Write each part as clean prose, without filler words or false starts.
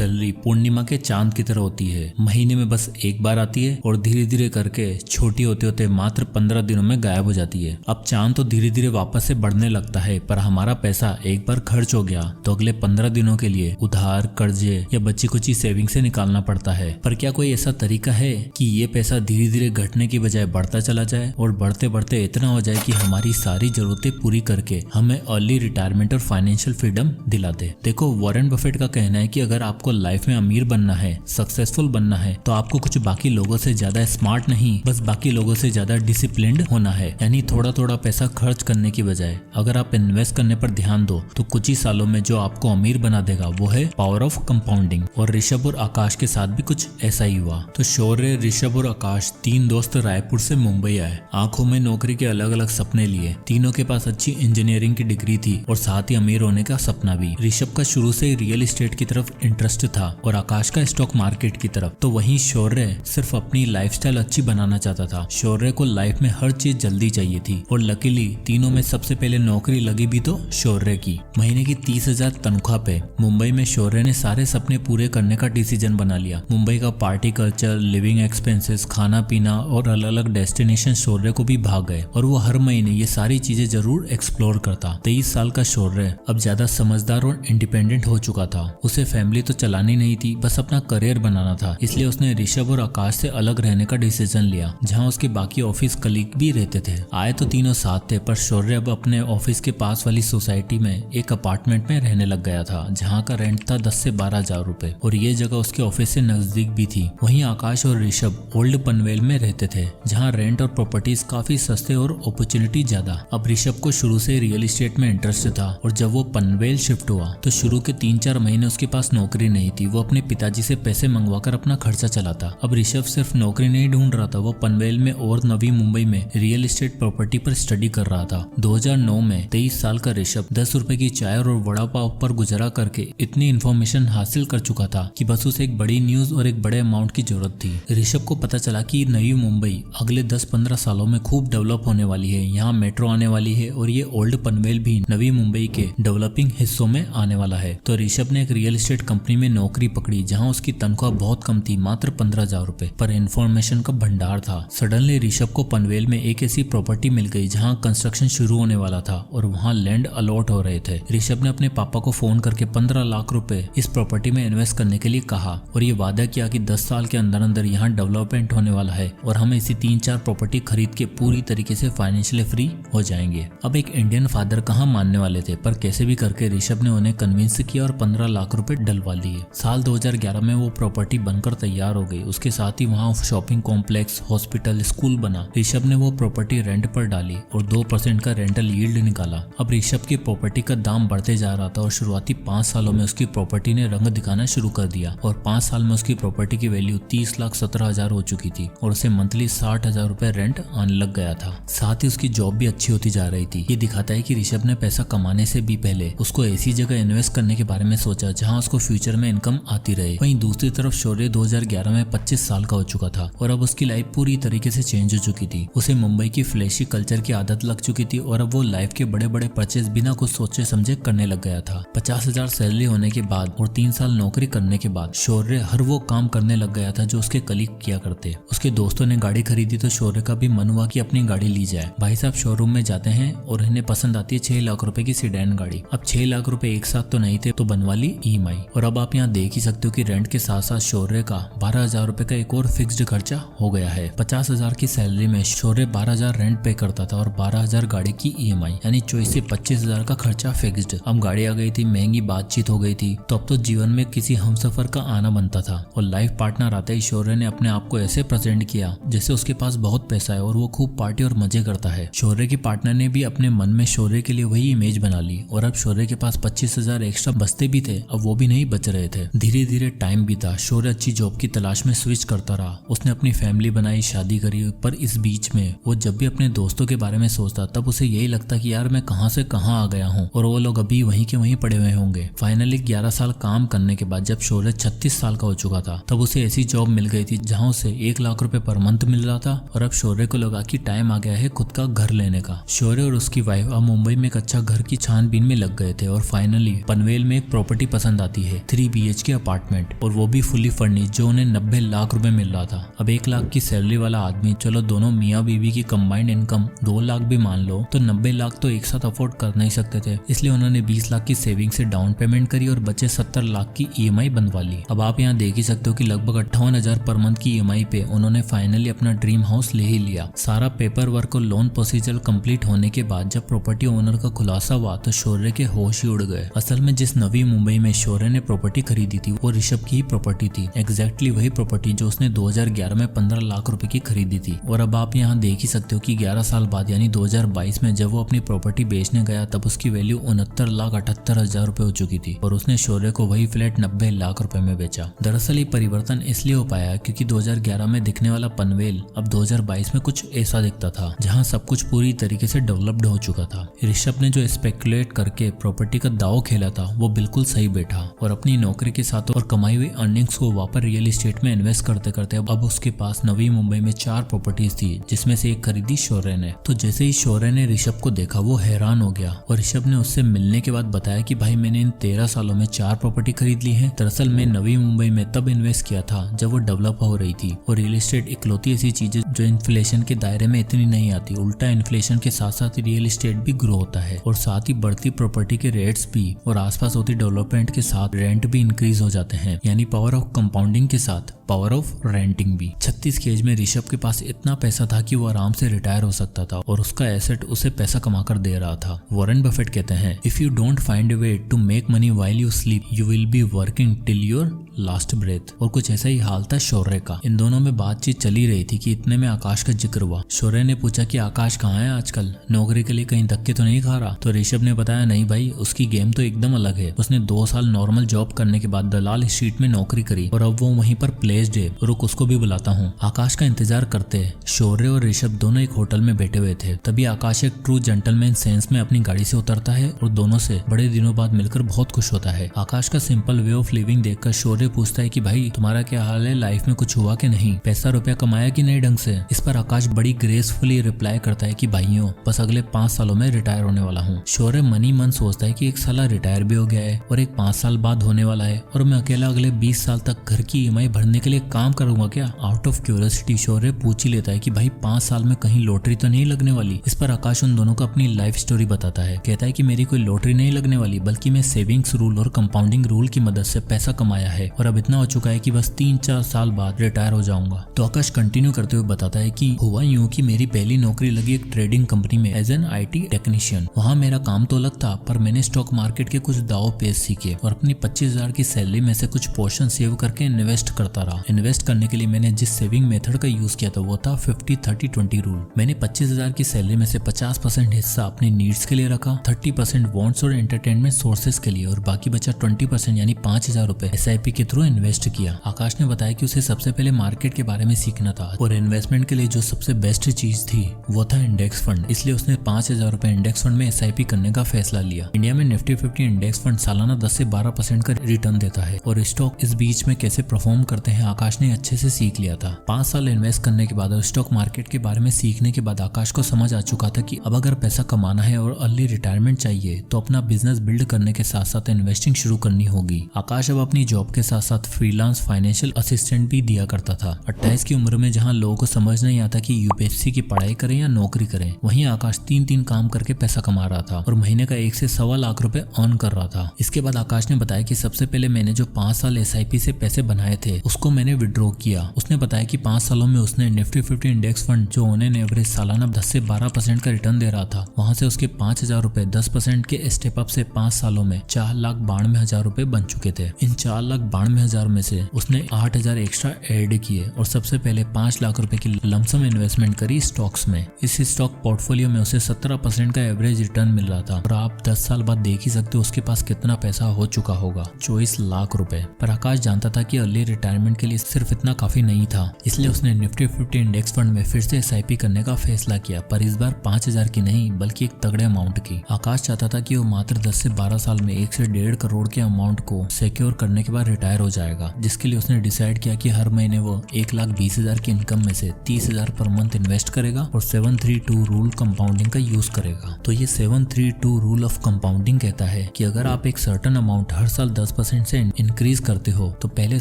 Salary पूर्णिमा के चांद की तरह होती है। महीने में बस एक बार आती है और धीरे धीरे करके छोटी होते होते मात्र 15 दिनों में गायब हो जाती है। अब चांद तो धीरे धीरे वापस से बढ़ने लगता है, पर हमारा पैसा एक बार खर्च हो गया तो अगले 15 दिनों के लिए उधार, कर्जे या बची कुची सेविंग से निकालना पड़ता है। पर क्या कोई ऐसा तरीका है कि ये पैसा धीरे धीरे घटने की बजाय बढ़ता चला जाए और बढ़ते बढ़ते इतना हो जाए कि हमारी सारी जरूरतें पूरी करके हमें अर्ली रिटायरमेंट और फाइनेंशियल फ्रीडम दिला दे। देखो, वॉरेन बफेट का कहना है कि अगर आपको लाइफ में अमीर बनना है, सक्सेसफुल बनना है, तो आपको कुछ बाकी लोगों से ज्यादा स्मार्ट नहीं, बस बाकी लोगों से ज्यादा डिसिप्लिन्ड होना है। यानी थोड़ा थोड़ा पैसा खर्च करने की बजाय अगर आप इन्वेस्ट करने पर ध्यान दो तो कुछ ही सालों में जो आपको अमीर बना देगा वो है पावर ऑफ कंपाउंडिंग। और ऋषभ और आकाश के साथ भी कुछ ऐसा ही हुआ। तो शौर्य, ऋषभ और आकाश तीन दोस्त रायपुर से मुंबई आए। आंखों में नौकरी के अलग अलग सपने लिए। तीनों के पास अच्छी इंजीनियरिंग की डिग्री थी और साथ ही अमीर होने का सपना भी। ऋषभ का शुरू से रियल एस्टेट की तरफ इंटरेस्ट था और आकाश का स्टॉक मार्केट की तरफ। तो वहीं शौर्य सिर्फ अपनी लाइफस्टाइल अच्छी बनाना चाहता था। शौर्य को लाइफ में हर चीज जल्दी चाहिए थी और लकीली तीनों में सबसे पहले नौकरी लगी भी तो शौर्य की। महीने की 30,000 तनख्वाह पे मुंबई में शौर्य ने सारे सपने पूरे करने का डिसीजन बना लिया। मुंबई का पार्टी कल्चर, लिविंग एक्सपेंसेस, खाना पीना और अलग अलग डेस्टिनेशन शौर्य को भी भाग गए और वो हर महीने ये सारी चीजें जरूर एक्सप्लोर करता। 23 साल का शौर्य अब ज्यादा समझदार और इंडिपेंडेंट हो चुका था। उसे फैमिली तो चलानी नहीं थी, बस अपना करियर बनाना था। इसलिए उसने ऋषभ और आकाश से अलग रहने का डिसीजन लिया, जहां उसके बाकी ऑफिस कलीग भी रहते थे। आए तो तीनों साथ थे, पर शौर्य अब अपने ऑफिस के पास वाली सोसाइटी में एक अपार्टमेंट में रहने लग गया था, जहां का रेंट था 10 से 12 हजार रुपए और ये जगह उसके ऑफिस से नजदीक भी थी। वहीं आकाश और ऋषभ ओल्ड पनवेल में रहते थे, जहां रेंट और प्रॉपर्टीज काफी सस्ते और अपॉर्चुनिटी ज्यादा। अब ऋषभ को शुरू से रियल एस्टेट में इंटरेस्ट था और जब वो पनवेल शिफ्ट हुआ तो शुरू के 3-4 महीने उसके पास नौकरी नहीं थी। वो अपने पिताजी से पैसे मंगवाकर अपना खर्चा चलाता। अब ऋषभ सिर्फ नौकरी नहीं ढूंढ रहा था, वो पनवेल में और नवी मुंबई में रियल एस्टेट प्रॉपर्टी पर स्टडी कर रहा था। 2009 में 23 साल का ऋषभ 10 रुपए की चाय और वड़ा पाव पर गुजारा करके इतनी इन्फॉर्मेशन हासिल कर चुका था कि बस उसे एक बड़ी न्यूज और एक बड़े अमाउंट की जरूरत थी। ऋषभ को पता चला कि नई मुंबई अगले 10-15 सालों में खूब डेवलप होने वाली है। यहाँ मेट्रो आने वाली है और ये ओल्ड पनवेल भी नवी मुंबई के डेवलपिंग हिस्सों में आने वाला है। तो ऋषभ ने एक रियल एस्टेट कंपनी में नौकरी पकड़ी, जहाँ उसकी तनख्वाह बहुत कम थी, मात्र 15,000 रुपए, पर इन्फॉर्मेशन का भंडार था। सडनली ऋषभ को पनवेल में एक ऐसी प्रॉपर्टी मिल गई जहाँ कंस्ट्रक्शन शुरू होने वाला था और वहाँ लैंड अलॉट हो रहे थे। ऋषभ ने अपने पापा को फोन करके 15 लाख रुपए इस प्रॉपर्टी में इन्वेस्ट करने के लिए कहा और ये वादा किया कि 10 साल के अंदर अंदर यहाँ डेवलपमेंट होने वाला है और हम इसी 3-4 प्रॉपर्टी खरीद के पूरी तरीके से फाइनेंशियली फ्री हो जाएंगे। अब एक इंडियन फादर कहाँ मानने वाले थे, पर कैसे भी करके ऋषभ ने उन्हें कन्विंस किया और 15 लाख रुपए डलवा लिए। साल 2011 में वो प्रॉपर्टी बनकर तैयार हो गई। उसके साथ ही वहाँ शॉपिंग कॉम्प्लेक्स, हॉस्पिटल, स्कूल बना। ऋषभ ने वो प्रॉपर्टी रेंट पर डाली और 2% का रेंटल यील्ड निकाला। अब ऋषभ की प्रॉपर्टी का दाम बढ़ते जा रहा था और शुरुआती 5 सालों में उसकी प्रॉपर्टी ने रंग दिखाना शुरू कर दिया और 5 साल में उसकी प्रॉपर्टी की वैल्यू 30,17,000 हो चुकी थी और उसे मंथली 60,000 रुपए रेंट आने लग गया था। साथ ही उसकी जॉब भी अच्छी होती जा रही थी। ये दिखाता है कि ऋषभ ने पैसा कमाने से भी पहले उसको ऐसी जगह इन्वेस्ट करने के बारे में सोचा जहां उसको फ्यूचर में इनकम आती रहे। वहीं दूसरी तरफ शौर्य 2011 में 25 साल का हो चुका था और अब उसकी लाइफ पूरी तरीके से चेंज हो चुकी थी। उसे मुंबई की फ्लैशी कल्चर की आदत लग चुकी थी और अब वो लाइफ के बड़े बड़े परचेज बिना कुछ सोचे समझे करने लग गया था। 50,000 सैलरी होने के बाद और 3 साल नौकरी करने के बाद शौर्य हर वो काम करने लग गया था जो उसके कलीग किया करते। उसके दोस्तों ने गाड़ी खरीदी तो शौर्य का भी मन हुआ कि अपनी गाड़ी ली जाए। भाई साहब शोरूम में जाते हैं और इन्हें पसंद आती है 6 लाख रुपए की सीडेन गाड़ी। अब 6 लाख रुपए एक साथ तो नहीं थे तो बनवा ली EMI। और अब आप यहाँ देख ही सकते हो कि रेंट के साथ साथ शौर्य का 12,000 रुपए का एक और फिक्स्ड खर्चा हो गया है। 50,000 की सैलरी में शौर्य 12,000 रेंट पे करता था और 12,000 गाड़ी की EMI, यानी 24 से 25,000 का खर्चा फिक्स्ड। अब गाड़ी आ गई थी, महंगी बातचीत हो गई थी, तो अब तो जीवन में किसी हमसफर का आना बनता था। और लाइफ पार्टनर आते ही शौर्य ने अपने आप को ऐसे प्रेजेंट किया जैसे उसके पास बहुत पैसा है और वो खूब पार्टी और मजे करता है। शौर्य की पार्टनर ने भी अपने मन में शौर्य के लिए वही इमेज बना ली और अब शौर्य के पास 25,000 एक्स्ट्रा बचते भी थे, अब वो भी नहीं बच रहे थे। धीरे धीरे टाइम बीता। शौर्य अच्छी जॉब की तलाश में स्विच करता रहा। उसने अपनी फैमिली बनाई, शादी करी, पर इस बीच में वो जब भी अपने दोस्तों के बारे में सोचता तब उसे यही लगता कि यार मैं कहां से कहां आ गया हूं और वो लोग अभी वहीं के वहीं पड़े हुए होंगे। फाइनली 11 साल काम करने के बाद जब शौर्य 36 साल का हो चुका था तब उसे ऐसी जॉब मिल गई थी जहां उसे 1 लाख रुपए पर मंथ मिल रहा था और अब शौर्य को लगा कि टाइम आ गया है खुद का घर लेने का। शौर्य और उसकी वाइफ अब मुंबई में एक अच्छा घर की छानबीन में लग गए थे और फाइनली पनवेल में एक प्रॉपर्टी पसंद आती है। 3 BHK अपार्टमेंट, और वो भी फुली फर्निश्ड, जो उन्हें 90 लाख रुपए मिल रहा था। अब 1 लाख की सैलरी वाला आदमी, चलो दोनों मियाँ बीवी की कंबाइंड इनकम 2 लाख भी मान लो, तो 90 लाख तो एक साथ अफोर्ड कर नहीं सकते थे। इसलिए उन्होंने 20 लाख की सेविंग से डाउन पेमेंट करी और बचे 70 लाख की EMI बनवा ली। अब आप यहाँ देख ही सकते हो कि लगभग 58,000 पर मंथ की EMI पे उन्होंने फाइनली अपना ड्रीम हाउस ले ही लिया। सारा पेपर वर्क और लोन प्रोसीजर कंप्लीट होने के बाद जब प्रॉपर्टी ओनर का खुलासा हुआ तो शौर्य के होश ही उड़ गए। असल में जिस नवी मुंबई में शौर्य ने प्रॉपर्टी खरीदी थी वो ऋषभ की ही प्रॉपर्टी थी, एग्जैक्टली वही प्रॉपर्टी जो उसने 2011 में 15 लाख रुपए की खरीदी थी। और अब आप यहाँ देख ही सकते हो कि 11 साल बाद यानी 2022 में जब वो अपनी प्रॉपर्टी बेचने गया तब उसकी वैल्यू 69,78,000 रुपए हो चुकी थी और उसने शौर्य को वही फ्लैट 90 लाख रुपए में बेचा। दरअसल ये परिवर्तन इसलिए हो पाया क्योंकि 2011 में दिखने वाला पनवेल अब 2022 में कुछ ऐसा दिखता था जहाँ सब कुछ पूरी तरीके से डेवलप्ड हो चुका था। ऋषभ ने जो स्पेकुलेट करके प्रॉपर्टी का दाव खेला था वो बिल्कुल सही बैठा और अपनी नौकरी के साथ और कमाई हुई अर्निंग्स को वापस रियल एस्टेट में इन्वेस्ट करते करते अब उसके पास नवी मुंबई में 4 प्रॉपर्टीज थी, जिसमें से एक खरीदी शौर्य ने। तो जैसे ही शौर्य ने ऋषभ को देखा वो हैरान हो गया और ऋषभ ने उससे मिलने के बाद बताया कि भाई मैंने इन 13 सालों में 4 प्रॉपर्टी खरीद ली है। दरअसल मैं नवी मुंबई में तब इन्वेस्ट किया था जब वो डेवलप हो रही थी और रियल एस्टेट इकलौती ऐसी चीज है जो इन्फ्लेशन के दायरे में इतनी नहीं आती। उल्टा इन्फ्लेशन के साथ साथ रियल एस्टेट भी ग्रो होता है और साथ ही बढ़ती प्रॉपर्टी के रेट्स भी और आसपास होती डेवलपमेंट के साथ रेंट भी इंक्रीज हो जाते हैं, यानी पावर ऑफ कंपाउंडिंग के साथ पावर ऑफ रेंटिंग भी। 36 की एज में ऋषभ के पास इतना पैसा था कि वो आराम से रिटायर हो सकता था और उसका एसेट उसे पैसा कमाकर दे रहा था। वॉरेन बफेट कहते हैं, if you don't find a way to make money while you sleep you will be working till your last breath. और कुछ ऐसा ही हाल था शौर्य का। इन दोनों में बातचीत चली रही थी कि इतने में आकाश का जिक्र हुआ। शौर्य ने पूछा कि आकाश कहाँ है आजकल, नौकरी के लिए कहीं धक्के तो नहीं खा रहा? तो ऋषभ ने बताया, नहीं भाई, उसकी गेम तो एकदम अलग है। उसने 2 साल नॉर्मल जॉब करने के बाद दलाल स्ट्रीट में नौकरी करी और अब वो वहीं पर प्लेस्ड है। रुक, उसको भी बुलाता हूँ। आकाश का इंतजार करते हैं। शौर्य और ऋषभ दोनों एक होटल में बैठे हुए थे। तभी आकाश एक ट्रू जेंटलमैन सेंस में अपनी गाड़ी से उतरता है और दोनों से बड़े दिनों बाद मिलकर बहुत खुश होता है। आकाश का सिंपल वे ऑफ लिविंग देखकर शौर्य पूछता है कि भाई तुम्हारा क्या हाल है, लाइफ में कुछ हुआ कि नहीं, पैसा रुपया कमाया कि नहीं ढंग से? इस पर आकाश बड़ी ग्रेसफुली रिप्लाई करता है कि भाइयों बस अगले 5 सालों में रिटायर होने वाला हूँ। शौर्य मनी मन सोचता है कि एक साला रिटायर भी हो गया है और एक 5 साल बाद होने वाला है और मैं अकेला अगले 20 साल तक घर की EMI भरने के लिए काम करूंगा क्या? आउट ऑफ क्यूरियोसिटी शौर्य पूछ ही लेता है कि भाई 5 साल में कहीं लॉटरी तो नहीं लगने वाली? इस पर आकाश उन दोनों को अपनी लाइफ स्टोरी बताता है। कहता है कि मेरी कोई लॉटरी नहीं लगने वाली, बल्कि मैं सेविंग्स रूल और कंपाउंडिंग रूल की मदद से पैसा कमाया है और अब इतना हो चुका है कि बस 3-4 साल बाद रिटायर हो जाऊंगा। तो आकाश कंटिन्यू करते हुए बताता है कि हुआ यूं कि मेरी पहली नौकरी लगी एक ट्रेडिंग कंपनी में एज एन IT टेक्नीशियन। वहाँ मेरा काम तो अलग था पर मैंने स्टॉक मार्केट के कुछ दाव पेश सीखे और अपनी 25,000 की सैलरी में से कुछ पोर्शन सेव करके इन्वेस्ट करता रहा। इन्वेस्ट करने के लिए मैंने जिस सेविंग मेथड का यूज किया था वो था 50-30-20 रूल। मैंने 25,000 की सैलरी में से 50% हिस्सा अपनी नीड्स के लिए रखा, 30% वॉन्ट्स और एंटरटेनमेंट सोर्सेज के लिए और बाकी बचा 20% यानी 5,000 रुपए SIP के थ्रू इन्वेस्ट किया। आकाश ने बताया कि उसे सबसे पहले मार्केट के बारे में सीखना था और इन्वेस्टमेंट के लिए जो सबसे बेस्ट चीज थी वो था इंडेक्स फंड। इसलिए उसने 5,000 रुपए इंडेक्स फंड में SIP करने का फैसला लिया। इंडिया में निफ्टी 50 इंडेक्स फंड सालाना 10 से 12% का रिटर्न देता है और स्टॉक इस बीच में कैसे परफॉर्म करते हैं आकाश ने अच्छे से सीख लिया था। 5 साल इन्वेस्ट करने के बाद और स्टॉक मार्केट के बारे में सीखने के बाद आकाश को समझ आ चुका था कि अब अगर पैसा कमाना है और अर्ली रिटायरमेंट चाहिए तो अपना बिजनेस बिल्ड करने के साथ साथ इन्वेस्टिंग शुरू करनी होगी। आकाश अब अपनी जॉब के साथ साथ फ्रीलांस फाइनेंशियल असिस्टेंट भी दिया करता था। 28 की उम्र में जहां लोगों को समझ नहीं आता कि UPSC की पढ़ाई करें या नौकरी करें, वहीं आकाश 3 काम करके पैसा कमा रहा था और महीने का 1 से सवा लाख रुपए अर्न कर रहा था। इसके बाद आकाश ने बताया कि सबसे पहले मैंने जो 5 साल SIP से पैसे बनाए थे उसको मैंने विड्रॉ किया। उसने बताया कि 5 सालों में उसने निफ्टी 50 इंडेक्स फंड जो उन्हें एवरेज सालाना 10 से 12% का रिटर्न दे रहा था, वहां से उसके 5,000 रुपए 10% के स्टेप अप से 5 सालों में 4,92,000 रुपए बन चुके थे। इन 4,92,000 में से उसने 8,000 एक्स्ट्रा ऐड किए और सबसे पहले 5 लाख रुपए की लमसम इन्वेस्टमेंट करी स्टॉक्स में। इस स्टॉक पोर्टफोलियो में उसे 17% का एवरेज रिटर्न मिल रहा था और आप 10 साल बाद देख ही सकते हो उसके पास कितना पैसा हो चुका होगा, 24 लाख रुपए। पर आकाश जानता था कि अर्ली रिटायरमेंट के लिए सिर्फ इतना काफी नहीं था, इसलिए उसने निफ्टी 50 इंडेक्स फंड में फिर से SIP करने का फैसला किया, पर इस बार 5,000 की नहीं बल्कि एक तगड़े अमाउंट की। आकाश चाहता था कि वो मात्र 10 से 12 साल में 1 से 1.5 करोड़ के अमाउंट को सिक्योर करने के बाद रिटायर रिटायर हो जाएगा, जिसके लिए उसने डिसाइड किया कि हर महीने वो 1,20,000 की इनकम में से 30,000 पर मंथ इन्वेस्ट करेगा और 732 रूल कंपाउंडिंग का यूज करेगा। तो ये 732 रूल ऑफ कंपाउंडिंग कहता है कि अगर आप एक सर्टेन अमाउंट हर साल 10% से इंक्रीज करते हो तो पहले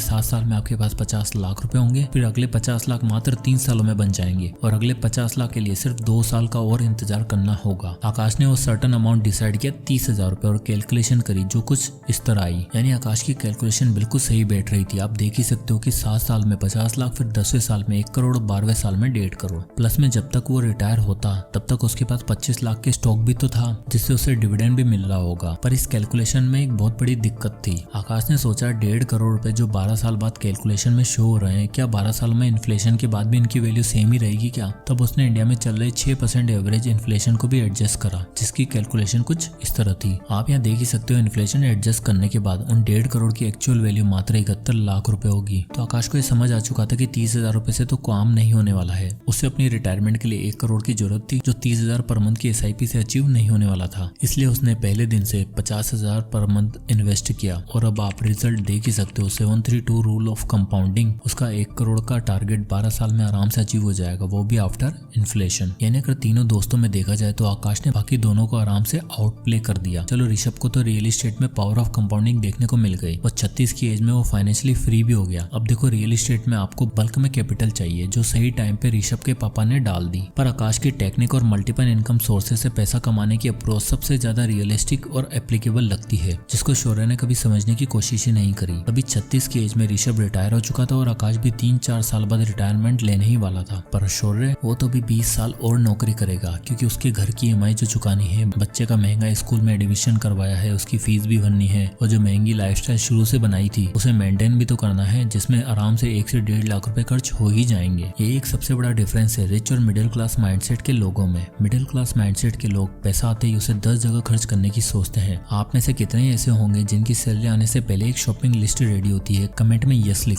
7 साल में आपके पास 50 लाख रुपए होंगे, फिर अगले 50 लाख मात्र 3 सालों में बन जाएंगे और अगले 50 लाख के लिए सिर्फ 2 साल का और इंतजार करना होगा। आकाश ने वो सर्टेन अमाउंट डिसाइड किया 30,000 रुपए और कैलकुलेशन करी जो कुछ इस तरह आई। यानी आकाश की कैलकुलेशन बिल्कुल सही बैठ रही थी। आप देख ही सकते हो कि 7 साल में 50 लाख, फिर 10वें साल में 1 करोड़ और 12वें साल में 1.5 करोड़। प्लस में जब तक वो रिटायर होता तब तक उसके पास 25 लाख के स्टॉक भी तो था जिससे उसे डिविडेंड भी मिल रहा होगा। पर इस कैलकुलेशन में एक बहुत बड़ी दिक्कत थी। आकाश ने सोचा 1.5 करोड़ रुपए जो 12 साल बाद कैलकुलेशन में शो हो रहे हैं, क्या 12 साल में इन्फ्लेशन के बाद भी इनकी वैल्यू सेम ही रहेगी क्या? तब उसने इंडिया में चल रहे 6% एवरेज इन्फ्लेशन को भी एडजस्ट करा, जिसकी कैलकुलेशन कुछ इस तरह थी। आप यहाँ देख ही सकते हो इन्फ्लेशन एडजस्ट करने के बाद उन 1.5 करोड़ की एक्चुअल वैल्यू मात्र 71 लाख रुपए होगी। तो आकाश को ये समझ आ चुका था कि 30,000 रुपए से तो काम नहीं होने वाला है। उसे अपनी रिटायरमेंट के लिए 1 करोड़ की जरूरत थी जो 30,000 पर मंथ की SIP से अचीव नहीं होने वाला था। इसलिए उसने पहले दिन से 50,000 पर मंथ इन्वेस्ट किया और अब आप रिजल्ट देख ही सकते हो। 732 रूल ऑफ कंपाउंडिंग, उसका 1 करोड़ का टारगेट 12 साल में आराम से अचीव हो जाएगा, वो भी आफ्टर इन्फ्लेशन। यानी अगर तीनों दोस्तों में देखा जाए तो आकाश ने बाकी दोनों को आराम से आउट प्ले कर दिया। चलो ऋषभ को तो रियल एस्टेट में पावर ऑफ कंपाउंडिंग देखने को मिल गई और 36 की एज में वो फाइनेंशियली फ्री भी हो गया। अब देखो रियल एस्टेट में आपको बल्क में कैपिटल चाहिए जो सही टाइम पे ऋषभ के पापा ने डाल दी। पर आकाश की टेक्निक और मल्टीपल इनकम सोर्सेज से पैसा कमाने की अप्रोच सबसे ज्यादा रियलिस्टिक और एप्लीकेबल लगती है, जिसको शौर्य ने कभी समझने की कोशिश ही नहीं करी। अभी 36 की एज में ऋषभ रिटायर हो चुका था और आकाश भी 3-4 साल बाद रिटायरमेंट लेने ही वाला था। पर शौर्य वो तो भी 20 साल और नौकरी करेगा क्योंकि उसके घर की EMI जो चुकानी है, बच्चे का महंगा स्कूल में एडमिशन करवाया है, उसकी फीस भी भरनी है और जो महंगी लाइफस्टाइल शुरू से बनाई थी उसे मेंटेन भी तो करना है, जिसमें आराम से 1 से 1.5 लाख रुपए खर्च हो ही जाएंगे। ये एक सबसे बड़ा डिफरेंस है रिच और मिडिल क्लास माइंडसेट के लोगों में। मिडिल क्लास माइंडसेट के लोग पैसा आते ही उसे 10 जगह खर्च करने की सोचते हैं। आप में से कितने ऐसे होंगे जिनकी सैलरी आने से पहले एक शॉपिंग लिस्ट रेडी होती है? कमेंट में यस लिखो।